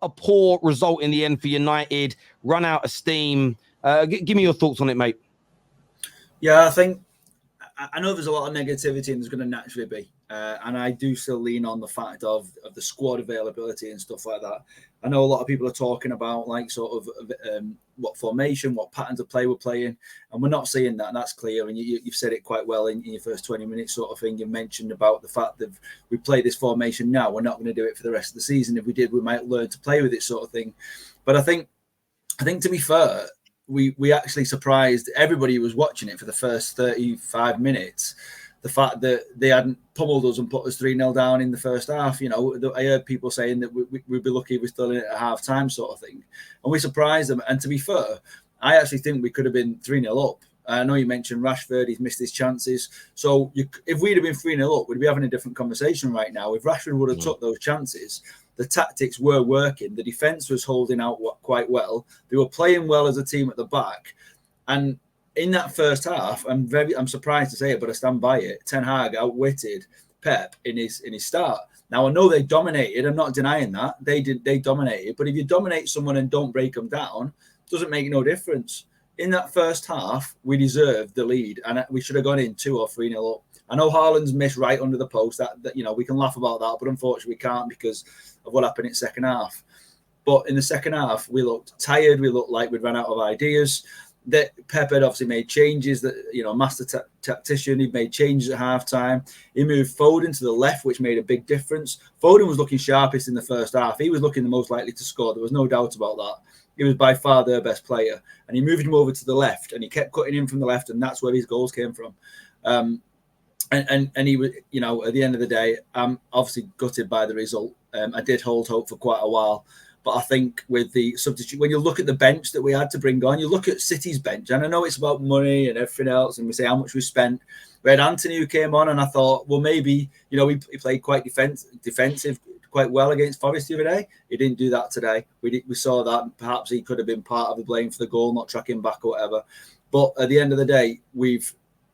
a poor result in the end for United, run out of steam. Give me your thoughts on it, mate. Yeah, I know there's a lot of negativity and there's going to naturally be. And I do still lean on the fact of the squad availability and stuff like that. I know a lot of people are talking about like sort of what formation, what patterns of play we're playing. And we're not seeing that. And that's clear. And you've said it quite well in your first 20 minutes sort of thing. You mentioned about the fact that we play this formation now. We're not going to do it for the rest of the season. If we did, we might learn to play with it sort of thing. But I think to be fair, we actually surprised everybody who was watching it for the first 35 minutes. The fact that they hadn't pummeled us and put us 3-0 down in the first half. You know, I heard people saying that we'd be lucky if we're still in it at half time sort of thing. And we surprised them. And to be fair, I actually think we could have been 3-0 up. I know you mentioned Rashford, he's missed his chances. So if we'd have been 3-0 up, we'd be having a different conversation right now. If Rashford would have took those chances, the tactics were working. The defence was holding out quite well. They were playing well as a team at the back. And in that first half, I'm surprised to say it, but I stand by it. Ten Hag outwitted Pep in his start. Now I know they dominated. I'm not denying that they dominated. But if you dominate someone and don't break them down, it doesn't make no difference. In that first half, we deserved the lead, and we should have gone in 2 or 3-0 up. I know Haaland's missed right under the post. That we can laugh about that, but unfortunately we can't because of what happened in second half. But in the second half, we looked tired. We looked like we'd run out of ideas. That Pep had obviously made changes. That master tactician, he made changes at half time. He moved Foden to the left, which made a big difference. Foden was looking sharpest in the first half. He was looking the most likely to score. There was no doubt about that. He was by far their best player, and he moved him over to the left, and he kept cutting in from the left, and that's where his goals came from. And he was, at the end of the day, I'm obviously gutted by the result. I did hold hope for quite a while. But I think with the substitute, when you look at the bench that we had to bring on, you look at City's bench, and I know it's about money and everything else, and we say how much we spent. We had Anthony who came on, and I thought, well, maybe, he played quite defensive quite well against Forest the other day. He didn't do that today. We saw that. Perhaps he could have been part of the blame for the goal, not tracking back or whatever. But at the end of the day,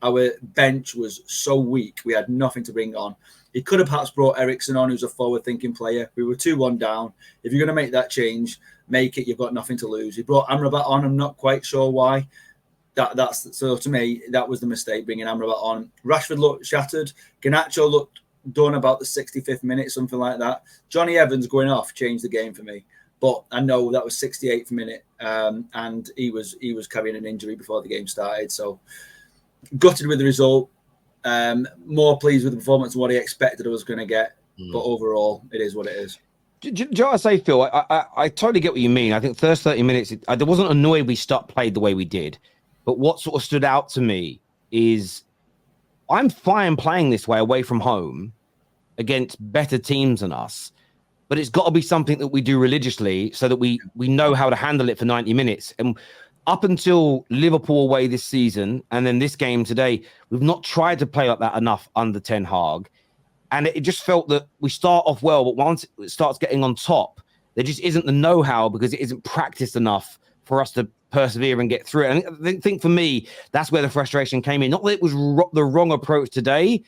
our bench was so weak. We had nothing to bring on. He could have perhaps brought Eriksen on, who's a forward-thinking player. We were 2-1 down. If you're going to make that change, make it. You've got nothing to lose. He brought Amrabat on. I'm not quite sure why. So to me, that was the mistake, bringing Amrabat on. Rashford looked shattered. Garnacho looked done about the 65th minute, something like that. Johnny Evans going off changed the game for me. But I know that was 68th minute, and he was carrying an injury before the game started. So gutted with the result. More pleased with the performance than what he expected I was going to get. But overall, it is what it is. Do you know what I say, Phil? I totally get what you mean. I think first 30 minutes, I wasn't annoyed we played the way we did. But what sort of stood out to me is I'm fine playing this way away from home against better teams than us. But it's got to be something that we do religiously so that we know how to handle it for 90 minutes. And up until Liverpool away this season and then this game today, we've not tried to play like that enough under Ten Hag. And it just felt that we start off well, but once it starts getting on top, there just isn't the know-how because it isn't practiced enough for us to persevere and get through it. And I think for me, that's where the frustration came in. Not that it was the wrong approach today,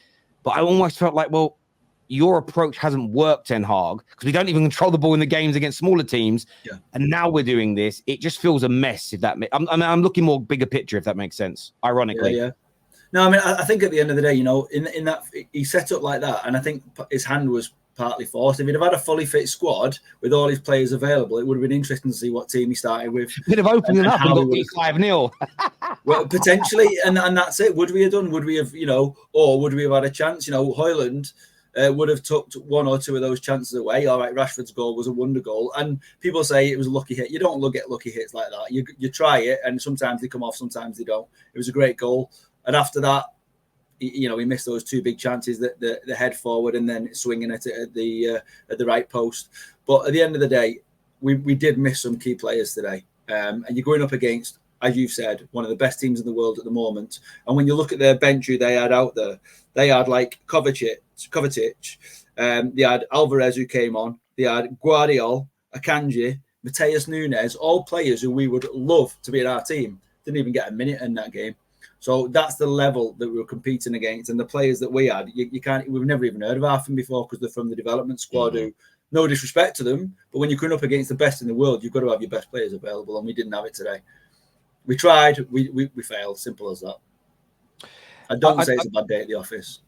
but I almost felt like, well, your approach hasn't worked, Ten Hag, because we don't even control the ball in the games against smaller teams. Yeah. And now we're doing this. It just feels a mess. I'm looking more bigger picture, if that makes sense, ironically. Yeah. No, I mean, I think at the end of the day, in that he set up like that, and I think his hand was partly forced. If he'd have had a fully fit squad with all his players available, it would have been interesting to see what team he started with. He'd have opened it up and got beat 5-0. Well, potentially, and that's it. Would we have done? Would we have, or would we have had a chance? Højlund would have tucked 1 or 2 of those chances away. All right, Rashford's goal was a wonder goal, and people say it was a lucky hit. You don't get lucky hits like that. You try it, and sometimes they come off, sometimes they don't. It was a great goal, and after that, he missed those 2 big chances, the head forward and then swinging it at the right post. But at the end of the day, we did miss some key players today, and you're going up against, as you've said, one of the best teams in the world at the moment. And when you look at their bench who they had out there, they had like Kovacic, they had Alvarez who came on, they had Guardiola, Akanji, Mateus Nunes, all players who we would love to be in our team. Didn't even get a minute in that game. So that's the level that we were competing against, and the players that we had, you can't. We've never even heard of half of them before because they're from the development squad who No disrespect to them, but when you're going up against the best in the world, you've got to have your best players available, and we didn't have it today. We tried, we failed. Simple as that. I don't say it's a bad day at the office.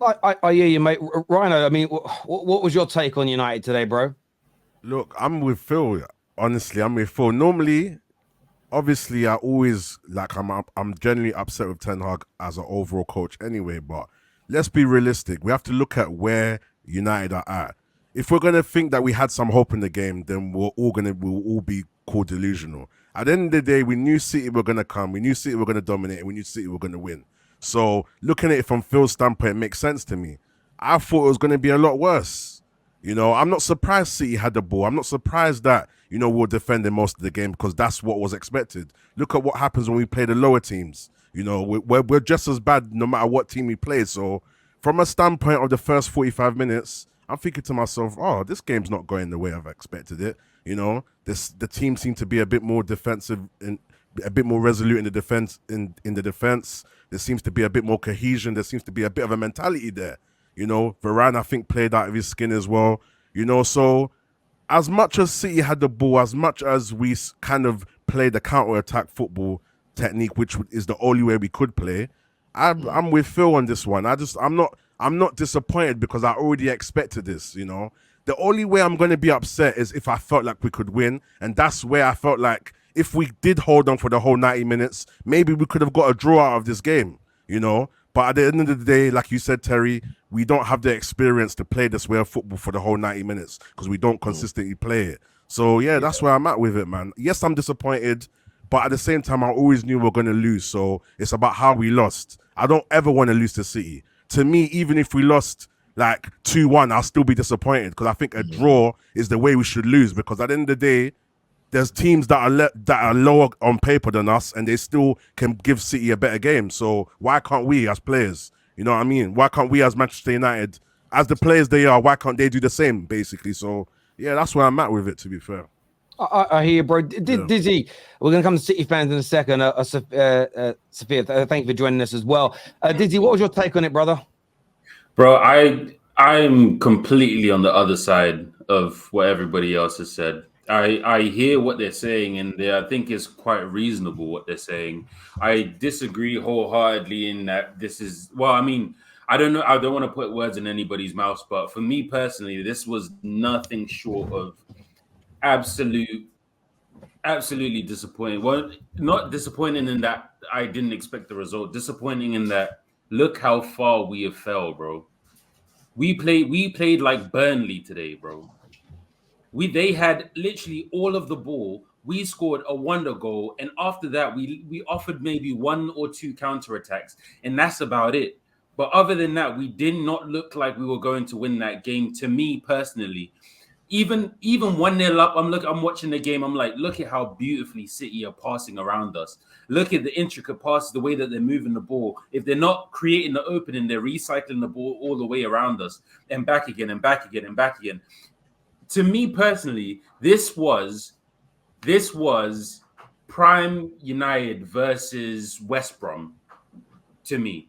I hear you, mate. Rhino, I mean, what was your take on United today, bro? Look, I'm with Phil. Honestly, I'm with Phil. Normally, obviously, I always I'm generally upset with Ten Hag as an overall coach anyway. But let's be realistic. We have to look at where United are at. If we're gonna think that we had some hope in the game, then we'll all be called delusional. At the end of the day, we knew City were gonna come. We knew City were gonna dominate. And we knew City were gonna win. So looking at it from Phil's standpoint, it makes sense to me. I thought it was gonna be a lot worse. You know, I'm not surprised City had the ball. I'm not surprised that, we were defending most of the game because that's what was expected. Look at what happens when we play the lower teams. We're just as bad no matter what team we play. So from a standpoint of the first 45 minutes, I'm thinking to myself, oh, this game's not going the way I've expected it. The team seemed to be a bit more defensive and a bit more resolute in the defense. In the defense, there seems to be a bit more cohesion. There seems to be a bit of a mentality there. Varane, I think, played out of his skin as well. So as much as City had the ball, as much as we kind of played the counter-attack football technique, which is the only way we could play, I'm with Phil on this one. I'm not disappointed because I already expected this. The only way I'm going to be upset is if I felt like we could win, and that's where I felt like if we did hold on for the whole 90 minutes, maybe we could have got a draw out of this game. But at the end of the day, like you said, Terry, we don't have the experience to play this way of football for the whole 90 minutes because we don't consistently play it. So, yeah, that's where I'm at with it, man. Yes, I'm disappointed, but at the same time, I always knew we were going to lose. So it's about how we lost. I don't ever want to lose to City. To me, even if we lost like 2-1, I'll still be disappointed because I think a draw is the way we should lose because at the end of the day, there's teams that are lower on paper than us and they still can give City a better game. So why can't we as players? You know what I mean? Why can't we as Manchester United, as the players they are, why can't they do the same, basically? So, yeah, that's where I'm at with it, to be fair. I hear you, bro. Dizzy, we're going to come to City fans in a second. Sophia, thank you for joining us as well. Dizzy, what was your take on it, brother? Bro, I'm completely on the other side of what everybody else has said. I hear what they're saying, and I think it's quite reasonable what they're saying. I disagree wholeheartedly in that this is, well, I mean, I don't know. I don't want to put words in anybody's mouth, but for me personally, this was nothing short of absolutely disappointing. Well, not disappointing in that I didn't expect the result. Disappointing in that look how far we have fell, bro. We played like Burnley today, bro. They had literally all of the ball. We scored a wonder goal, and after that, we offered maybe 1 or 2 counterattacks, and that's about it. But other than that, we did not look like we were going to win that game. To me personally, even 1-0 up, I'm watching the game. I'm like, look at how beautifully City are passing around us. Look at the intricate passes, the way that they're moving the ball. If they're not creating the opening, they're recycling the ball all the way around us and back again and back again and back again. To me personally, this was prime United versus West Brom. To me,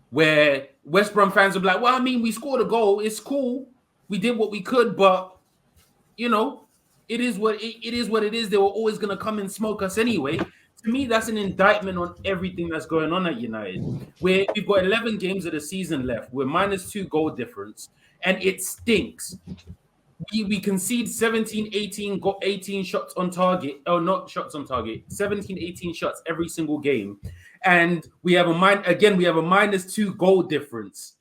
where West Brom fans are like, well, I mean, we scored a goal. It's cool. We did what we could, but it is what it is. They were always going to come and smoke us anyway. To me, that's an indictment on everything that's going on at United. Where we've got 11 games of the season left. We're -2 goal difference, and it stinks. We concede 17, 18 shots on target. Oh, not shots on target. 17, 18 shots every single game. And we have a -2 goal difference.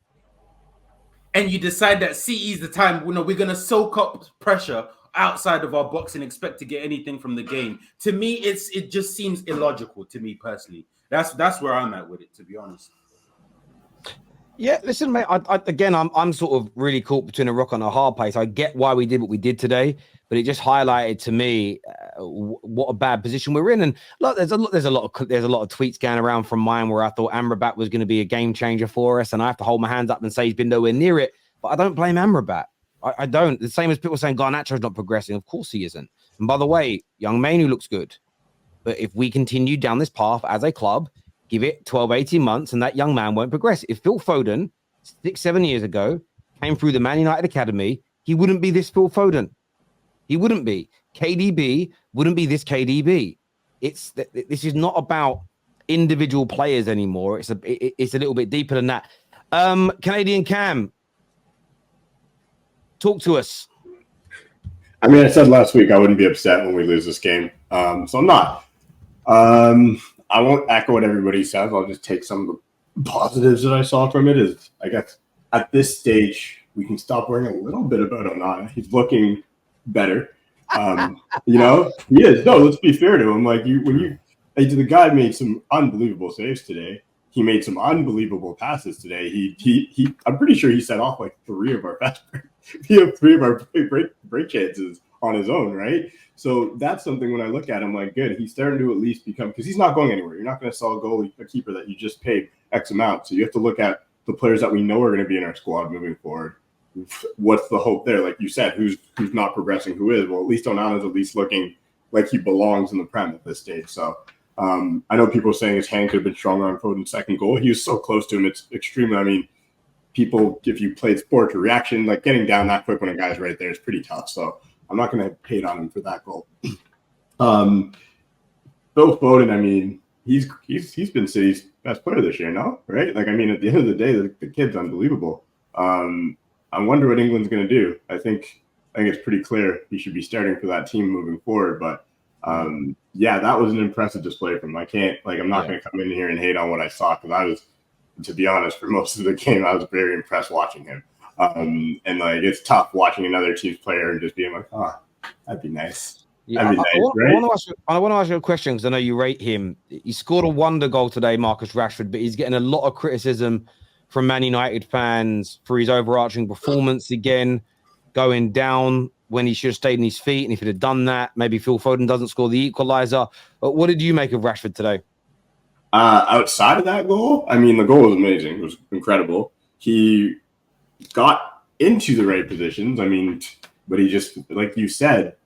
And you decide that CE is the time, we're going to soak up pressure outside of our box and expect to get anything from the game. To me, it just seems illogical to me personally. That's where I'm at with it, to be honest. Yeah, listen, mate. I'm sort of really caught between a rock and a hard place. I get why we did what we did today, but it just highlighted to me what a bad position we're in. And look, there's a lot of tweets going around from mine where I thought Amrabat was going to be a game changer for us, and I have to hold my hands up and say he's been nowhere near it. But I don't blame Amrabat. I don't. The same as people saying Garnacho's not progressing. Of course he isn't. And by the way, young Mainu looks good. But if we continue down this path as a club, give it 12, 18 months, and that young man won't progress. If Phil Foden, 6-7 years ago, came through the Man United Academy, he wouldn't be this Phil Foden. He wouldn't be. KDB wouldn't be this KDB. This is not about individual players anymore. It's a little bit deeper than that. Canadian Cam, talk to us. I mean, I said last week I wouldn't be upset when we lose this game, so I'm not. I won't echo what everybody says. I'll just take some of the positives that I saw from it. Is I guess at this stage we can stop worrying a little bit about Onana. He's looking better. You know, he is. No, let's be fair to him. Like the guy made some unbelievable saves today. He made some unbelievable passes today. He I'm pretty sure he set off like 3 of our fast break. He had 3 of our break chances on his own, right? So that's something when I look at him, like, good. He's starting to at least become, because he's not going anywhere. You're not going to sell a keeper that you just paid X amount. So you have to look at the players that we know are going to be in our squad moving forward. What's the hope there? Like you said, who's not progressing, who is? Well, at least Onana's at least looking like he belongs in the Prem at this stage. So I know people are saying his hand could have been stronger on Foden's second goal. He was so close to him. It's extremely, I mean, people, if you played sport, your reaction, like getting down that quick when a guy's right there is pretty tough. So I'm not going to hate on him for that goal. Phil Foden, I mean, he's been City's best player this year, no? Right? Like, I mean, at the end of the day, the kid's unbelievable. I wonder what England's going to do. I think it's pretty clear he should be starting for that team moving forward. But yeah, that was an impressive display from him. I'm not going to come in here and hate on what I saw, because I was, to be honest, for most of the game, I was very impressed watching him. And like, it's tough watching another team's player and just being like, oh, that'd be nice. Yeah, I want to ask you a question, because I know you rate him. He scored a wonder goal today, Marcus Rashford, but he's getting a lot of criticism from Man United fans for his overarching performance again, going down when he should have stayed on his feet. And if he'd have done that, maybe Phil Foden doesn't score the equaliser. But what did you make of Rashford today? Outside of that goal, I mean, the goal was amazing. It was incredible. He got into the right positions. I mean, but he just, like you said,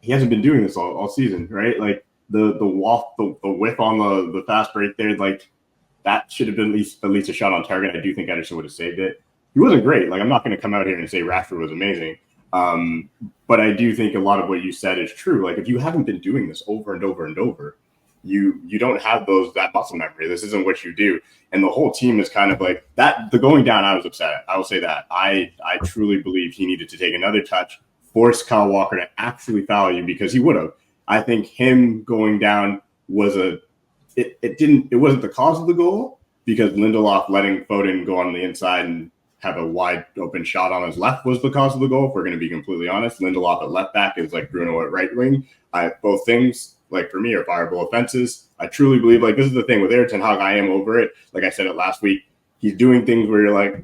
he hasn't been doing this all season, right? Like the whiff on the fast break there, like that should have been at least a shot on target. I do think Ederson would have saved it. He wasn't great. Like, I'm not going to come out here and say Rashford was amazing. But I do think a lot of what you said is true. Like, if you haven't been doing this over and over and over, you don't have that muscle memory. This isn't what you do. And the whole team is kind of like that. The going down, I was upset. I will say that. I truly believe he needed to take another touch, force Kyle Walker to actually foul you, because he would have. I think him going down was it wasn't the cause of the goal, because Lindelof letting Foden go on the inside and have a wide open shot on his left was the cause of the goal. If we're going to be completely honest, Lindelof at left back is like Bruno at right wing. Both things, like, for me, are fireable offenses. I truly believe, like, this is the thing with Everton, how I am over it. Like I said it last week, he's doing things where you're like,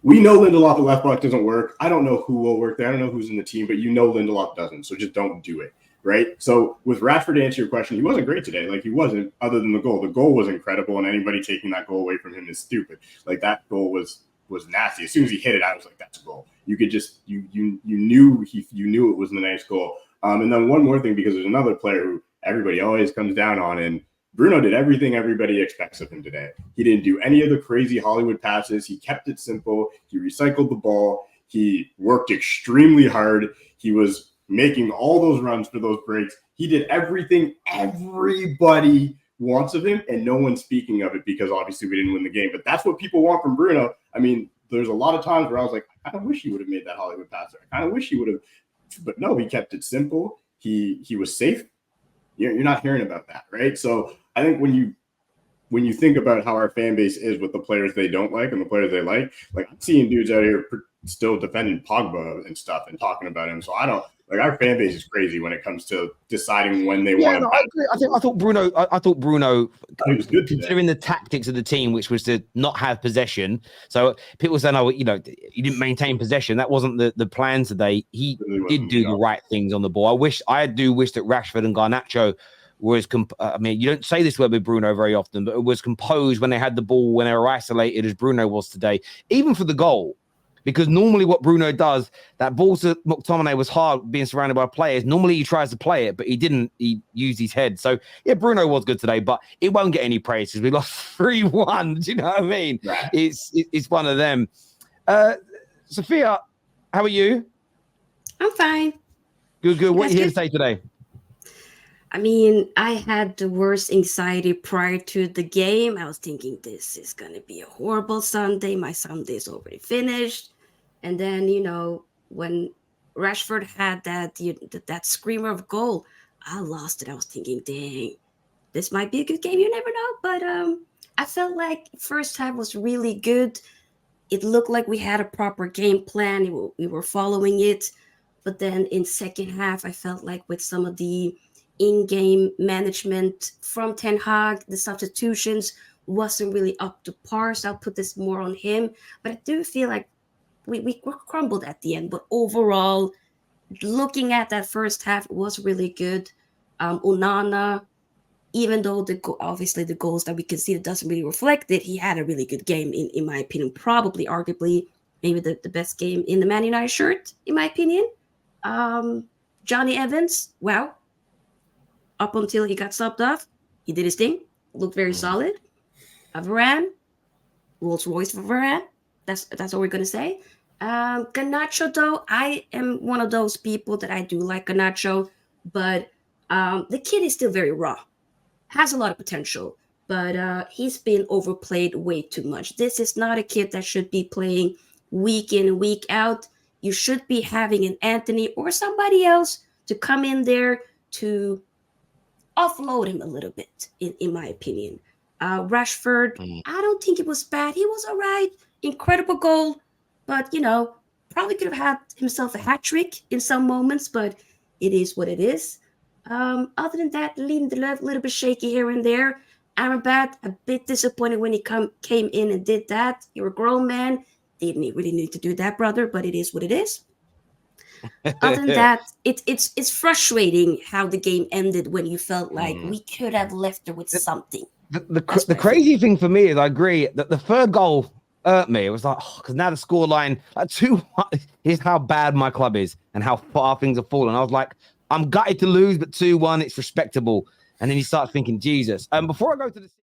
we know Lindelof at left back doesn't work. I don't know who will work there. I don't know who's in the team, but you know Lindelof doesn't. So just don't do it, right? So with Rashford, to answer your question, he wasn't great today. Like, he wasn't, other than the goal. The goal was incredible, and anybody taking that goal away from him is stupid. Like, that goal was nasty. As soon as he hit it, I was like, that's a goal. You could just, you knew it was a nice goal. And then one more thing, because there's another player who everybody always comes down on, and Bruno did everything everybody expects of him today. He didn't do any of the crazy Hollywood passes. He kept it simple. He recycled the ball. He worked extremely hard. He was making all those runs for those breaks. He did everything everybody wants of him, and no one's speaking of it, because obviously we didn't win the game. But that's what people want from Bruno. I mean, there's a lot of times where I was like, I kind of wish he would have made that Hollywood pass. I kind of wish he would have. But no, he kept it simple. He was safe. You're not hearing about that, right? So I think when you think about how our fan base is with the players they don't like and the players they like I'm seeing dudes out here still defending Pogba and stuff and talking about him. So I don't, like, our fan base is crazy when it comes to deciding when they want to. I agree. I thought Bruno he was good today, considering the tactics of the team, which was to not have possession. So people saying, oh, you he didn't maintain possession. That wasn't the plan today. He did do the right things on the ball. I do wish that Rashford and Garnacho was, you don't say this word with Bruno very often, but it was composed when they had the ball, when they were isolated, as Bruno was today, even for the goal. Because normally what Bruno does, that ball to McTominay was hard being surrounded by players. Normally he tries to play it, but he didn't. He used his head. So, yeah, Bruno was good today, but it won't get any praise because we lost 3-1. Do you know what I mean? Right. It's one of them. Sophia, How are you? I'm fine. Good. You What are guys you here to good? say today? I mean, I had the worst anxiety prior to the game. I was thinking this is gonna be a horrible Sunday. My Sunday's already finished. And then, when Rashford had that screamer of goal, I lost it. I was thinking, dang, this might be a good game. You never know. But I felt like first half was really good. It looked like we had a proper game plan. We were following it. But then in second half, I felt like with some of the in-game management from Ten Hag, the substitutions wasn't really up to par. So I'll put this more on him. But I do feel like we were crumbled at the end. But overall, looking at that first half, it was really good. Onana, even though obviously the goals that we conceded doesn't really reflect it, he had a really good game in my opinion. Probably, arguably, maybe the best game in the Man United shirt, in my opinion. Johnny Evans, wow. Up until he got subbed off, he did his thing. Looked very solid. Varane, Rolls Royce for Varane. That's all we're gonna say. Garnacho, though, I am one of those people that I do like Garnacho, but the kid is still very raw. Has a lot of potential, but he's been overplayed way too much. This is not a kid that should be playing week in, week out. You should be having an Anthony or somebody else to come in there to offload him a little bit, in my opinion. Rashford, I don't think it was bad. He was all right. Incredible goal, but probably could have had himself a hat trick in some moments, but it is what it is. Other than that, Lindelöf, a little bit shaky here and there. Amrabat, a bit disappointed when he came in and did that. You're a grown man. Didn't really need to do that, brother, but it is what it is. Other than that, it's frustrating how the game ended when you felt like we could have left her with something. The crazy thing for me is I agree that the third goal hurt me. It was like, because now the scoreline, like 2-1, here's how bad my club is and how far things have fallen. I was like, I'm gutted to lose, but 2-1, it's respectable. And then you start thinking, Jesus. Before I go to the